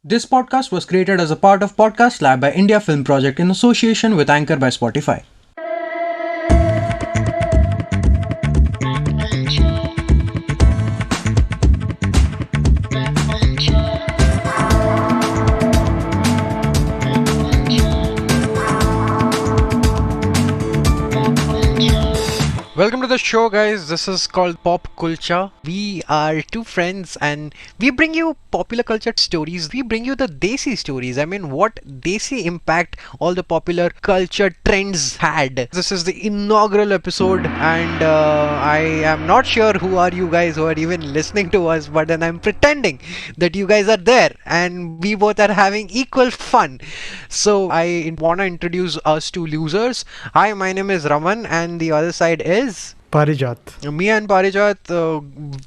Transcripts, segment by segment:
This podcast was created as a part of Podcast Lab by India Film Project in association with Anchor by Spotify. Welcome to the show, guys. This is called Pop Kulcha. We are two friends and we bring you popular culture stories. We bring you the Desi stories. I mean, what Desi impact all the popular culture trends had. This is the inaugural episode and I am not sure who are you guys who are even listening to us, but then I'm pretending that you guys are there and we both are having equal fun. So I want to introduce us two losers. Hi, my name is Raman and the other side is Parijat. me and Parijat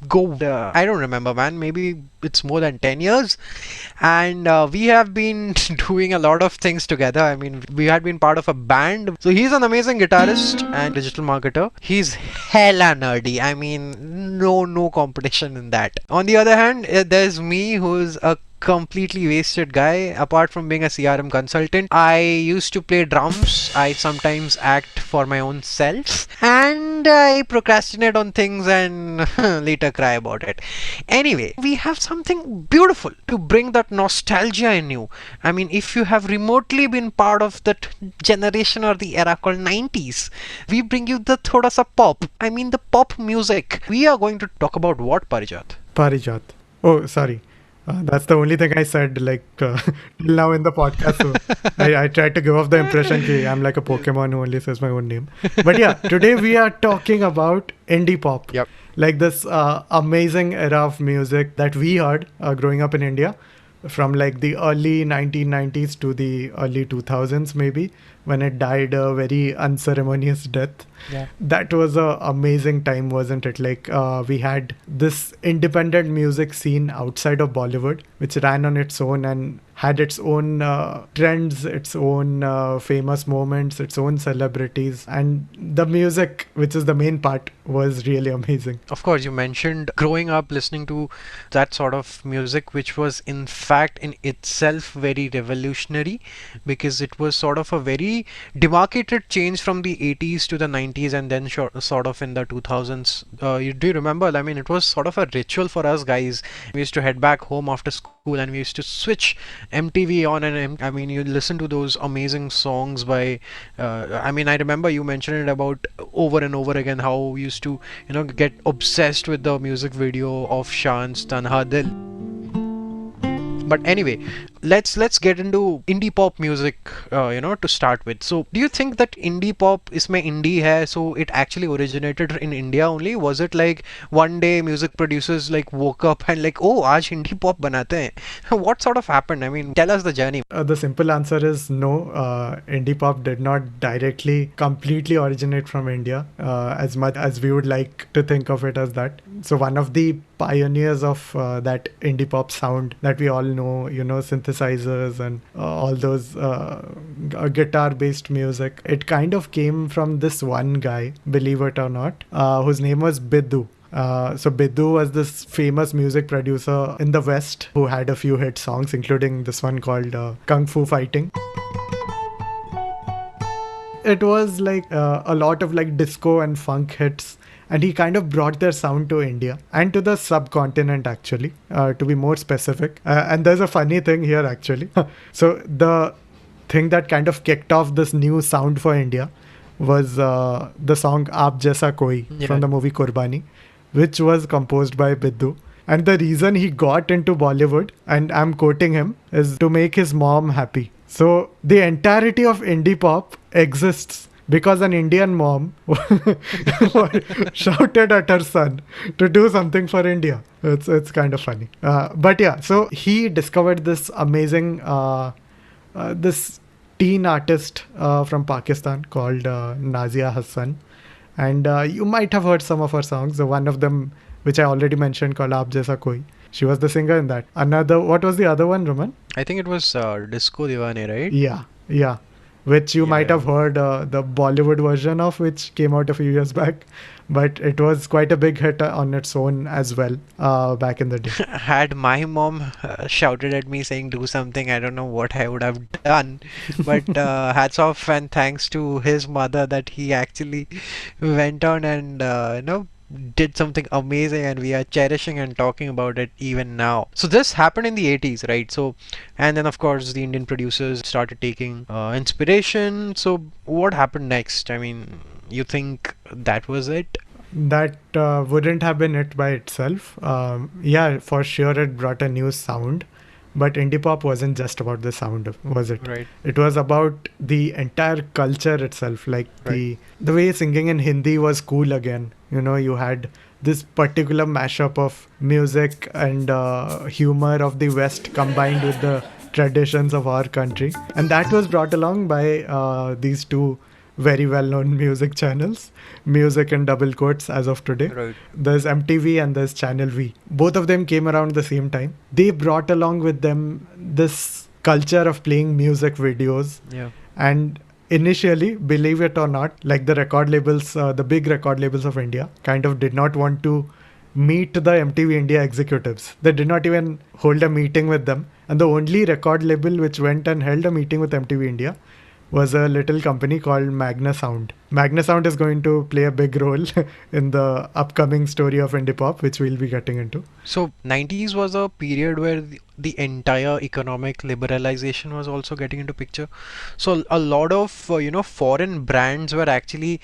go, I don't remember, man, maybe it's more than 10 years. And we have been doing a lot of things together. I mean, we had been part of a band. So he's an amazing guitarist and digital marketer. He's hella nerdy. I mean, no competition in that. On the other hand, there's me who's a completely wasted guy. Apart from being a CRM consultant, I used to play drums. I sometimes act for my own self and I procrastinate on things and later cry about it. Anyway, we have something beautiful to bring that nostalgia in you. I mean, if you have remotely been part of that generation or the era called 90s, we bring you the thoda sa pop. I mean, the pop music. We are going to talk about what, Parijat? Parijat. Oh, sorry. That's the only thing I said till now in the podcast. So I tried to give off the impression that I'm like a Pokemon who only says my own name. But yeah, today we are talking about indie pop. Yep. Like this amazing era of music that we heard growing up in India from like the early 1990s to the early 2000s maybe, when it died a very unceremonious death. Yeah. That was a amazing time, wasn't it? Like we had this independent music scene outside of Bollywood, which ran on its own and had its own trends, its own famous moments, its own celebrities, and the music, which is the main part, was really amazing. Of course, you mentioned growing up listening to that sort of music, which was in fact in itself very revolutionary because it was sort of a very demarcated change from the 80s to the 90s and then sort of in the 2000s. Do you remember? I mean, it was sort of a ritual for us guys. We used to head back home after school and we used to switch MTV on and I mean, you listen to those amazing songs by I mean, I remember you mentioned it about over and over again how you used to, get obsessed with the music video of Shaan's Tanha Dil. But anyway, let's get into indie pop music, to start with. So, do you think that indie pop isme indie hai, so it actually originated in India only? Was it like one day music producers like woke up and like, oh, aaj indie pop banate hain? What sort of happened? I mean, tell us the journey. The simple answer is no. Indie pop did not directly, completely originate from India, as much as we would like to think of it as that. So one of the pioneers of that indie pop sound that we all know, synthesizers and all those guitar based music, it kind of came from this one guy, believe it or not, whose name was Biddu. So Biddu was this famous music producer in the West who had a few hit songs, including this one called Kung Fu Fighting. It was like a lot of like disco and funk hits, and he kind of brought their sound to India and to the subcontinent, actually, to be more specific. And there's a funny thing here, actually. So the thing that kind of kicked off this new sound for India was the song Aap Jaisa Koi from the movie Qurbani, which was composed by Biddu. And the reason he got into Bollywood, and I'm quoting him, is to make his mom happy. So the entirety of indie pop exists because an Indian mom shouted at her son to do something for India. It's kind of funny. But yeah, so he discovered this amazing, this teen artist from Pakistan called Nazia Hassan. And you might have heard some of her songs. The one of them, which I already mentioned, called Aap Jaisa Koi. She was the singer in that. What was the other one, Roman? I think it was Disco Divane, right? Yeah. which you might Yeah. have heard the Bollywood version of, which came out a few years back. But it was quite a big hit on its own as well back in the day. Had my mom shouted at me saying do something, I don't know what I would have done. But hats off and thanks to his mother that he actually went on and did something amazing, and we are cherishing and talking about it even now. So this happened in the 80s, right? So, and then of course the Indian producers started taking inspiration. So what happened next? I mean, you think that was it? That wouldn't have been it by itself. Yeah, for sure, it brought a new sound. But indie pop wasn't just about the sound, was it? Right. It was about the entire culture itself. Like Right. the way singing in Hindi was cool again. You know, you had this particular mashup of music and humor of the West combined with the traditions of our country, and that was brought along by these two very well-known music channels, music in double quotes as of today. Right. There's MTV and there's Channel V. Both of them came around the same time. They brought along with them this culture of playing music videos. Yeah. And initially, believe it or not, like the record labels, the big record labels of India, kind of did not want to meet the MTV India executives. They did not even hold a meeting with them. And the only record label which went and held a meeting with MTV India was a little company called Magnasound. Magnasound is going to play a big role in the upcoming story of Indipop, which we'll be getting into. So 90s was a period where the entire economic liberalization was also getting into picture. So a lot of foreign brands were actually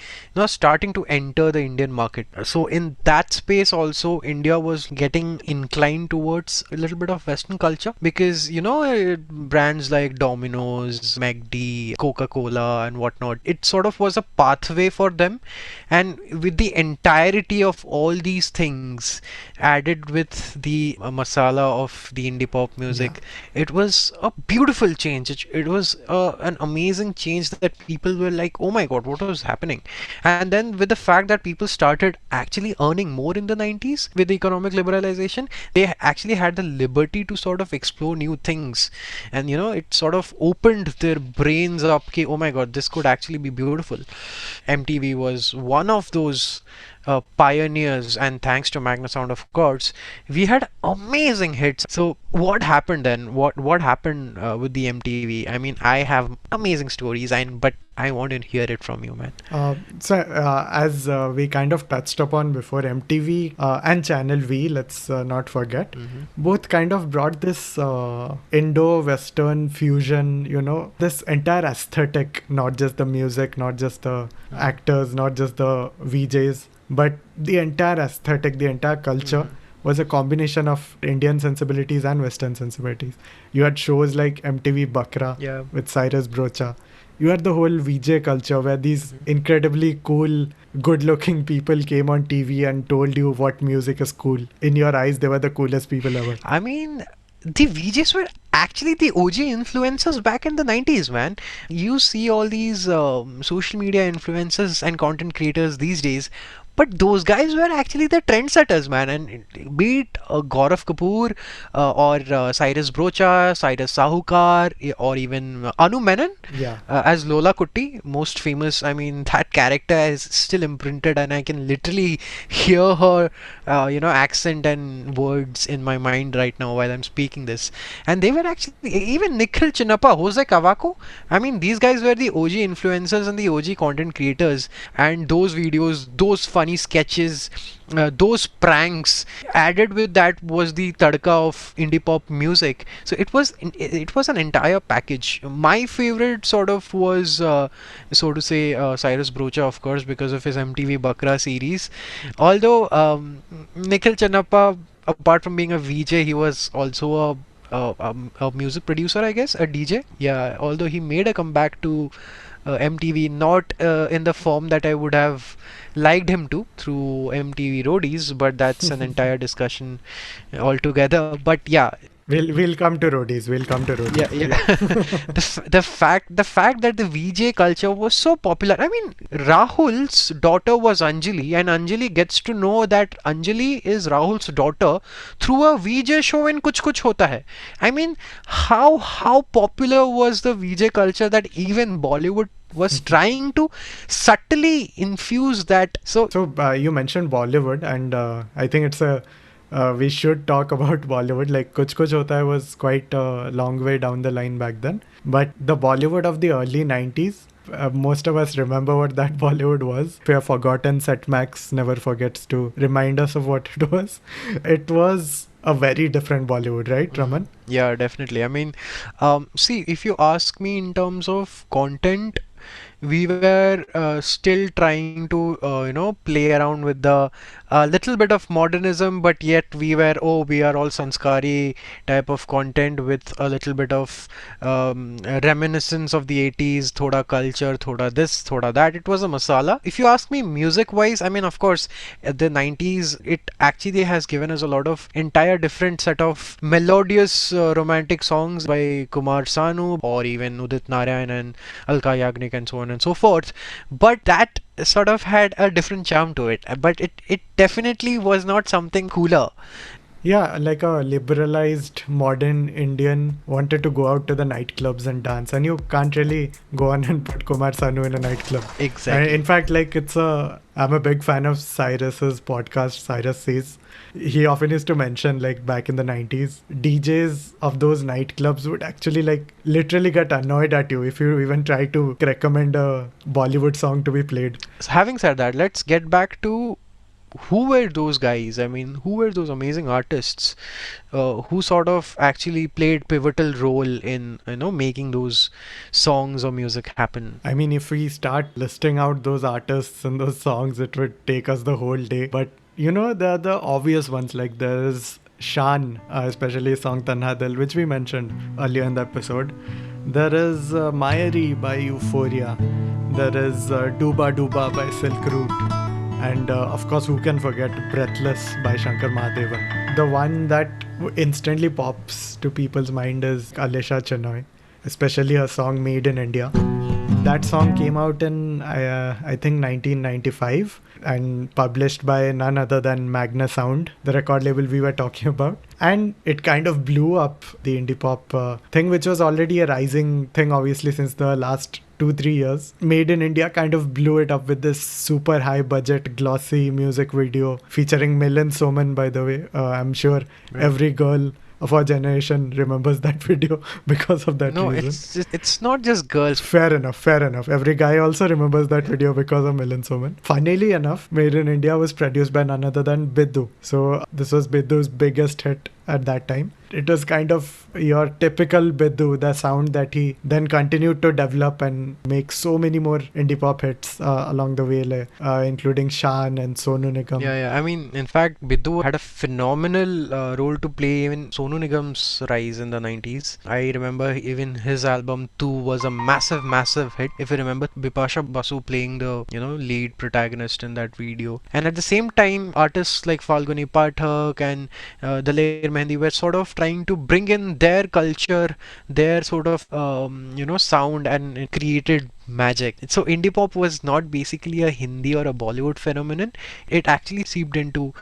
starting to enter the Indian market. So in that space also India was getting inclined towards a little bit of Western culture, because brands like Domino's, Mehndi, Coca-Cola and whatnot, it sort of was a pathway for them. And with the entirety of all these things added with the masala of the indie pop music, it was a beautiful change. It was an amazing change that people were like, oh my god, what was happening? And then with the fact that people started actually earning more in the 90s with the economic liberalization, they actually had the liberty to sort of explore new things. And it sort of opened their brains up. Okay, oh my god, this could actually be beautiful. MTV was one of those pioneers, and thanks to Magnasound, of course, we had amazing hits. So what happened then? What happened with the MTV? I mean, I have amazing stories, and but I want to hear it from you, man. As we kind of touched upon before, MTV and Channel V, let's not forget, both kind of brought this Indo-Western fusion, this entire aesthetic, not just the music, not just the actors, not just the VJs, but the entire aesthetic, the entire culture was a combination of Indian sensibilities and Western sensibilities. You had shows like MTV Bakra with Cyrus Broacha. You had the whole VJ culture where these incredibly cool, good-looking people came on TV and told you what music is cool. In your eyes, they were the coolest people ever. I mean, the VJs were actually the OG influencers back in the 90s, man. You see all these social media influencers and content creators these days, but those guys were actually the trendsetters, man. And be it Gaurav Kapoor or Cyrus Broacha, Cyrus Sahukar, or even Anu Menon as Lola Kutti, most famous. I mean, that character is still imprinted, and I can literally hear her, accent and words in my mind right now while I'm speaking this. And they were actually, even Nikhil Chinnappa, Jose Cavaco. I mean, these guys were the OG influencers and the OG content creators, and those videos, those funny sketches, those pranks, added with that was the tadka of indie pop music. So it was an entire package. My favorite sort of was so to say Cyrus Broacha, of course, because of his MTV Bakra series. Although Nikhil Channappa, apart from being a VJ, he was also a music producer, I guess, a DJ. Yeah, although he made a comeback to MTV, not in the form that I would have liked him to through MTV Roadies, but that's an entire discussion altogether. But yeah, We'll come to Roadies. We'll come to Yeah, Roadies. yeah. Yeah. The fact that the VJ culture was so popular. I mean, Rahul's daughter was Anjali, and Anjali gets to know that Anjali is Rahul's daughter through a VJ show in Kuch Kuch Hota Hai. I mean, how popular was the VJ culture that even Bollywood was trying to subtly infuse that. So So you mentioned Bollywood, and I think it's a we should talk about Bollywood. Like Kuch Kuch Hota Hai was quite a long way down the line back then. But the Bollywood of the early 90s, most of us remember what that Bollywood was. If we have forgotten, Setmax never forgets to remind us of what it was. It was a very different Bollywood, right, Raman? yeah, definitely. I mean, see, if you ask me in terms of content, we were still trying to play around with the little bit of modernism, but yet we are all sanskari type of content with a little bit of reminiscence of the 80s, thoda culture, thoda this, thoda that. It was a masala. If you ask me music wise, I mean, of course, at the 90s it actually has given us a lot of entire different set of melodious romantic songs by Kumar Sanu or even Udit Narayan and Alka Yagnik and so on and so forth, but that sort of had a different charm to it, but it definitely was not something cooler. Yeah, like a liberalized modern Indian wanted to go out to the nightclubs and dance, and you can't really go on and put Kumar Sanu in a nightclub. And in Exactly. fact, like I'm a big fan of Cyrus's podcast. Cyrus says he often used to mention like back in the 90s, DJs of those nightclubs would actually like literally get annoyed at you if you even try to recommend a Bollywood song to be played. So having said that, let's get back to who were those guys. I mean, who were those amazing artists who sort of actually played pivotal role in making those songs or music happen. I mean, if we start listing out those artists and those songs, it would take us the whole day. But there are the obvious ones. Like there's Shaan, especially song Tanha Dil, which we mentioned earlier in the episode. There is Mayari by Euphoria. There is Duba Duba by Silk Route. And of course, who can forget Breathless by Shankar Mahadevan? The one that instantly pops to people's mind is Alisha Chinoi, especially her song Made in India. That song came out in, I think, 1995 and published by none other than Magnasound, the record label we were talking about. And it kind of blew up the Indipop thing, which was already a rising thing, obviously, since the last 2-3 years. Made in India kind of blew it up with this super high budget, glossy music video featuring Milan Soman, by the way. I'm sure Right. every girl of our generation remembers that video because of that No, reason. it's not just girls. Fair enough, fair enough. Every guy also remembers that video because of Milan Soman. Funnily enough, Made in India was produced by none other than Biddu. So this was Biddu's biggest hit at that time. It was kind of your typical Biddu, the sound that he then continued to develop and make so many more indie pop hits along the way, like, including Shaan and Sonu Nigam. Yeah, yeah. I mean, in fact, Biddu had a phenomenal role to play in Sonu Nigam's rise in the 90s. I remember even his album 2 was a massive, massive hit. If you remember Bipasha Basu playing the, lead protagonist in that video. And at the same time, artists like Falguni Pathak and Daler Mehndi were sort of trying to bring in their culture, their sort of, sound, and it created magic. So indie pop was not basically a Hindi or a Bollywood phenomenon. It actually seeped into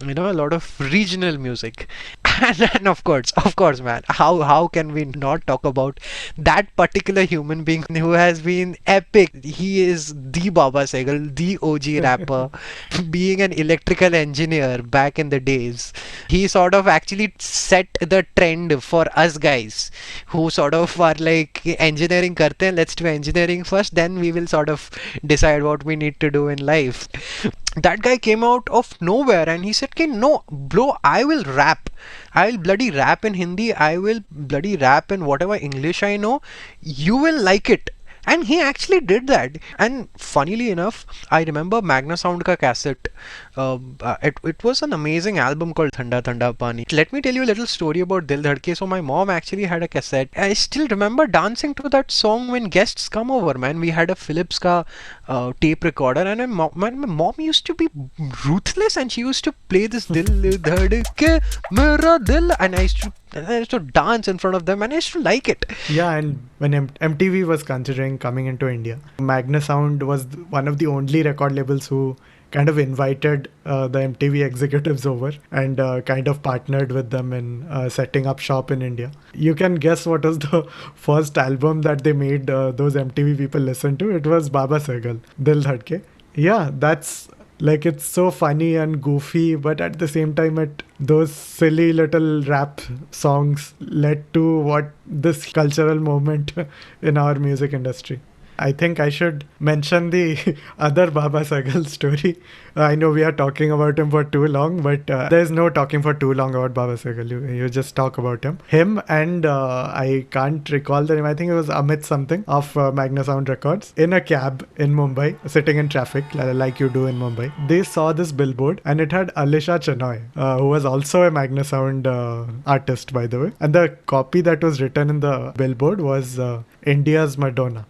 a lot of regional music. And of course, man, how can we not talk about that particular human being who has been epic? He is the Baba Sehgal, the OG rapper, being an electrical engineer back in the days. He sort of actually set the trend for us guys who sort of are like engineering karte hain, let's do engineering first, then we will sort of decide what we need to do in life. That guy came out of nowhere and he said, "Okay, no, bro, I will rap. I'll bloody rap in Hindi. I will bloody rap in whatever English I know. You will like it." And he actually did that. And funnily enough, I remember Magnasound ka cassette. It was an amazing album called Thanda Thanda Paani. Let me tell you a little story about Dil Dhadke. So my mom actually had a cassette. I still remember dancing to that song when guests come over, man. We had a Philips ka tape recorder, and my mom used to be ruthless, and she used to play this Dil Dhadke Mera Dil, and I used to And I used to dance in front of them, and I used to like it. Yeah, and when MTV was considering coming into India, Magnasound was one of the only record labels who kind of invited the MTV executives over and kind of partnered with them in setting up shop in India. You can guess what was the first album that they made those MTV people listen to? It was Baba Sehgal, Dil Dhadke. Yeah, that's like, it's so funny and goofy, but at the same time, those silly little rap songs led to what this cultural moment in our music industry. I think I should mention the other Baba Sehgal story. I know we are talking about him for too long, but there's no talking for too long about Baba Sehgal. You just talk about him. Him and I can't recall the name. I think it was Amit something of Magnasound Records in a cab in Mumbai, sitting in traffic like you do in Mumbai. They saw this billboard and it had Alisha Chinoi, who was also a Magnasound artist, by the way. And the copy that was written in the billboard was India's Madonna.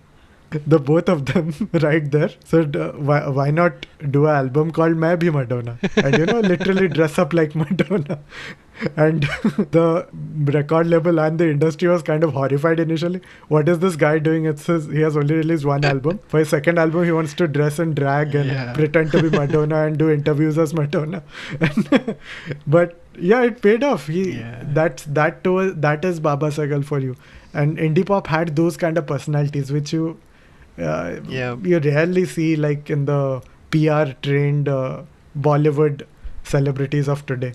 The both of them right there said, why not do an album called Main Bhi Madonna? And literally dress up like Madonna. And the record label and the industry was kind of horrified initially. What is this guy doing? It says he has only released one album. For his second album, he wants to dress and drag and pretend to be Madonna and do interviews as Madonna. But yeah, it paid off. That is Baba Sehgal for you. And Indipop had those kind of personalities which you rarely see, like in the PR trained Bollywood celebrities of today.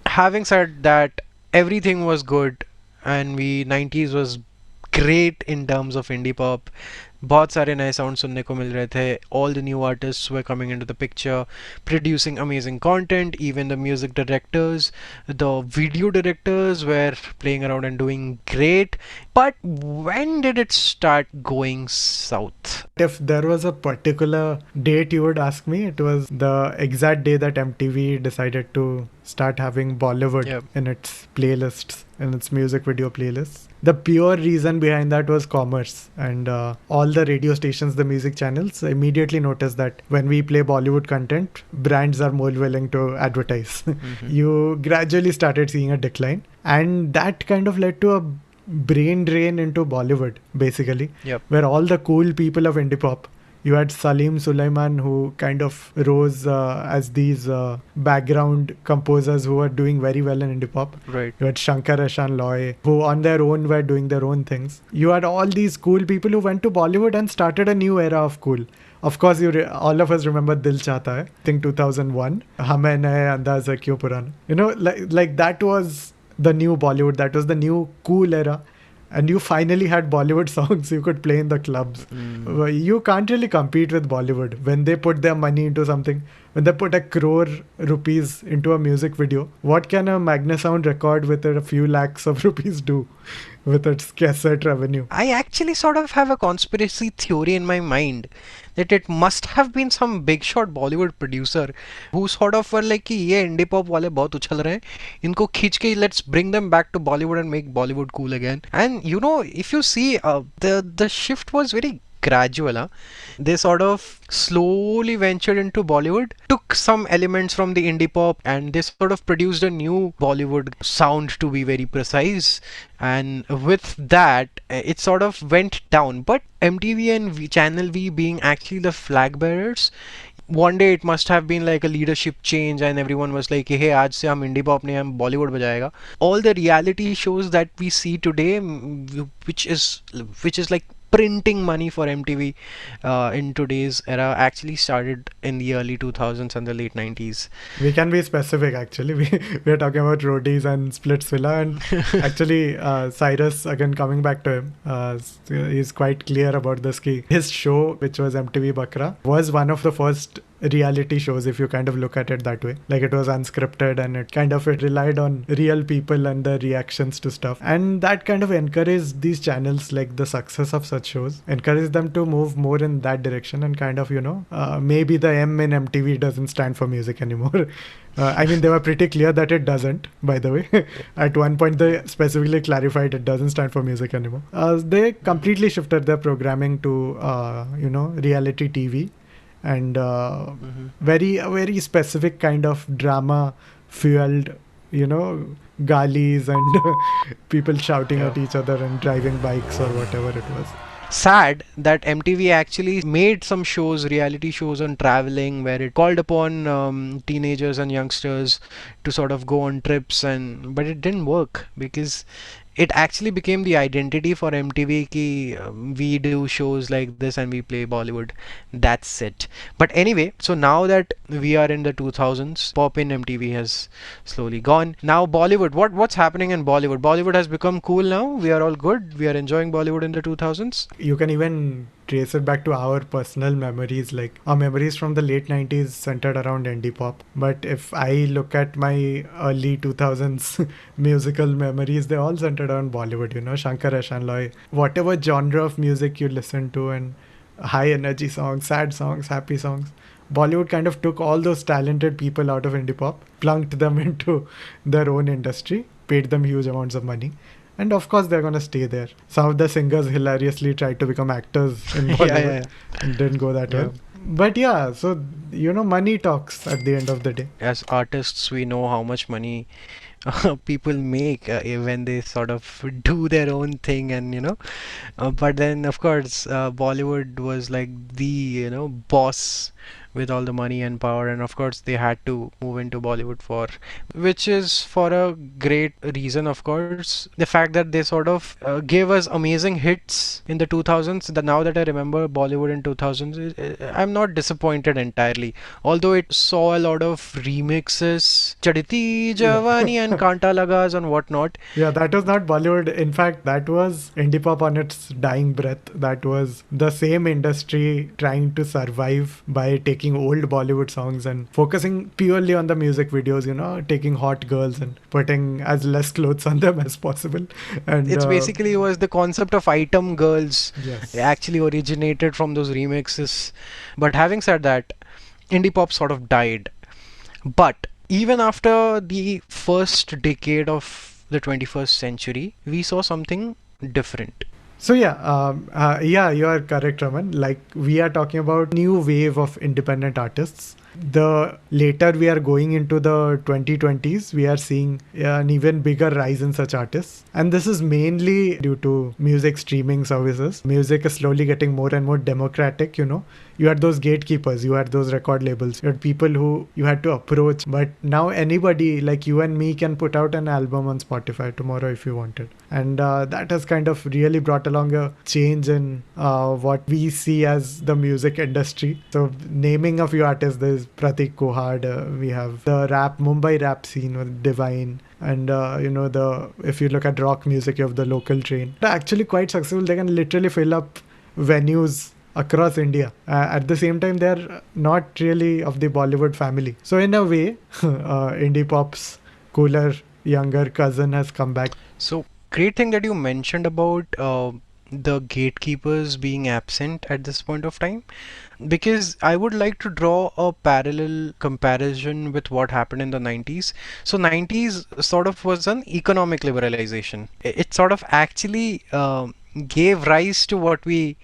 Having said that, everything was good, and 90s was great in terms of indie pop. बहुत सारे नए sound सुनने को मिल रहे थे. All the new artists were coming into the picture, producing amazing content. Even the music directors, the video directors were playing around and doing great. But when did it start going south? If there was a particular date you would ask me, it was the exact day that MTV decided to start having Bollywood in its playlists, in its music video playlists. The pure reason behind that was commerce, and all the radio stations, the music channels immediately noticed that when we play Bollywood content, brands are more willing to advertise. You gradually started seeing a decline, and that kind of led to a brain drain into Bollywood, basically, where all the cool people of Indipop, you had Salim Sulaiman, who kind of rose as these background composers who were doing very well in Indipop. Right. You had Shankar, Shaan, who on their own were doing their own things. You had all these cool people who went to Bollywood and started a new era of cool. Of course, all of us remember Dil Chahta Hai, I think 2001. Hame naye andaz hai kyun purana. Like that was the new Bollywood. That was the new cool era. And you finally had Bollywood songs you could play in the clubs. You can't really compete with Bollywood when they put their money into something. When they put 1 crore rupees into a music video, what can a Magnasound record with a few lakhs of rupees do with its cassette revenue? I actually sort of have a conspiracy theory in my mind that it must have been some big shot Bollywood producer who sort of were like कि ये indie pop वाले बहुत उछल रहे हैं, इनको खींच के let's bring them back to Bollywood and make Bollywood cool again. And if you see, the shift was very gradual. They sort of slowly ventured into Bollywood, took some elements from the indie pop, and they sort of produced a new Bollywood sound, to be very precise. And with that, it sort of went down. But MTV and Channel V being actually the flag bearers, one day it must have been like a leadership change and everyone was like, hey, आज से हम indie pop नहीं हम Bollywood बजाएगा. All the reality shows that we see today, which is like printing money for MTV in today's era, actually started in the early 2000s and the late 90s. We can be specific, actually. We are talking about Roadies and Splitsvilla, and actually Cyrus, again coming back to him, he's quite clear about this. His show, which was MTV Bakra, was one of the first reality shows, if you kind of look at it that way. Like, it was unscripted and it relied on real people and the reactions to stuff, and that kind of encouraged these channels, like the success of such shows encouraged them to move more in that direction, and kind of maybe the M in MTV doesn't stand for music anymore. I mean, they were pretty clear that it doesn't, by the way. At one point they specifically clarified it doesn't stand for music anymore. They completely shifted their programming to reality TV, and very specific kind of drama fueled galis and people shouting Yeah. at each other and driving bikes or whatever it was. Sad that MTV actually made some shows, reality shows on traveling, where it called upon teenagers and youngsters to sort of go on trips, and but it didn't work because it actually became the identity for MTV ki we do shows like this and we play Bollywood. That's it. But anyway, so now that we are in the 2000s, pop in MTV has slowly gone. Now Bollywood, what's happening in Bollywood? Bollywood has become cool now. We are all good. We are enjoying Bollywood in the 2000s. You can even trace it back to our personal memories, like our memories from the late 90s centered around Indipop. But if I look at my early 2000s musical memories, they all centered around Bollywood, Shankar, Shaan, whatever genre of music you listen to, and high energy songs, sad songs, happy songs. Bollywood kind of took all those talented people out of Indipop, plunked them into their own industry, paid them huge amounts of money. And of course, they're going to stay there. Some of the singers hilariously tried to become actors in Bollywood and didn't go that well. But yeah, so, money talks at the end of the day. As artists, we know how much money people make when they sort of do their own thing, and but then of course Bollywood was like the boss with all the money and power, and of course they had to move into Bollywood for which is for a great reason. Of course, the fact that they sort of gave us amazing hits in the 2000s, that now that I remember Bollywood in 2000s, I'm not disappointed entirely, although it saw a lot of remixes, Chaditi Javani and Kanta Lagas and whatnot. Yeah, that was not Bollywood. In fact, that was Indipop on its dying breath. That was the same industry trying to survive by taking old Bollywood songs and focusing purely on the music videos, taking hot girls and putting as less clothes on them as possible. And It's basically was the concept of item girls. Yes. Actually originated from those remixes. But having said that, indie pop sort of died. But even after the first decade of the 21st century, we saw something different. So yeah, you are correct, Raman. Like, we are talking about new wave of independent artists. The later we are going into the 2020s, we are seeing an even bigger rise in such artists. And this is mainly due to music streaming services. Music is slowly getting more and more democratic, You had those gatekeepers, you had those record labels, you had people who you had to approach. But now anybody like you and me can put out an album on Spotify tomorrow if you wanted. And that has kind of really brought along a change in what we see as the music industry. So naming a few artists, there's Pratik Kohad, we have the Mumbai rap scene with Divine. And if you look at rock music, you have the Local Train. They're actually quite successful. They can literally fill up venues across India. At the same time, they're not really of the Bollywood family. So in a way, indie pop's cooler, younger cousin has come back. So great thing that you mentioned about the gatekeepers being absent at this point of time, because I would like to draw a parallel comparison with what happened in the 90s. So 90s sort of was an economic liberalization. It sort of actually gave rise to what we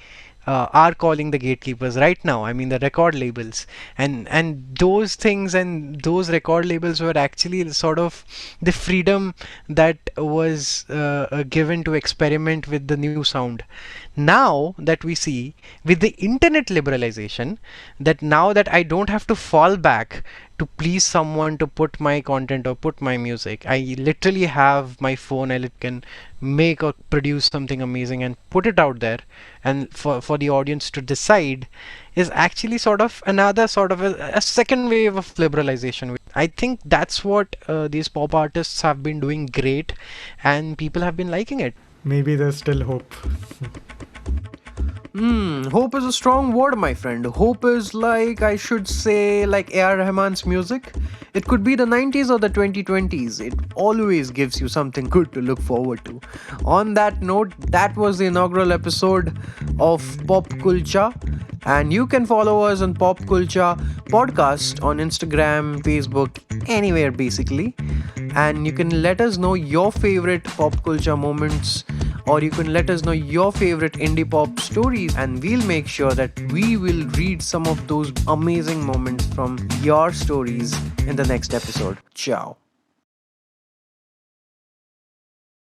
are calling the gatekeepers right now. I mean, the record labels, and those things and those record labels were actually sort of the freedom that was given to experiment with the new sound. Now that we see with the internet liberalization, that now that I don't have to fall back to please someone to put my content or put my music, I literally have my phone. I can make or produce something amazing and put it out there, and for the audience to decide, is actually sort of another sort of a second wave of liberalization. I think that's what these pop artists have been doing great, and people have been liking it. Maybe there's still hope. Hope is a strong word, my friend. Hope is like, I should say, like A.R. Rahman's music. It could be the 90s or the 2020s. It always gives you something good to look forward to. On that note, that was the inaugural episode of Pop Kulcha. And you can follow us on Pop Kulcha podcast on Instagram, Facebook, anywhere basically. And you can let us know your favorite pop culture moments, or you can let us know your favorite indie pop stories, and we'll make sure that we will read some of those amazing moments from your stories in the next episode. Ciao.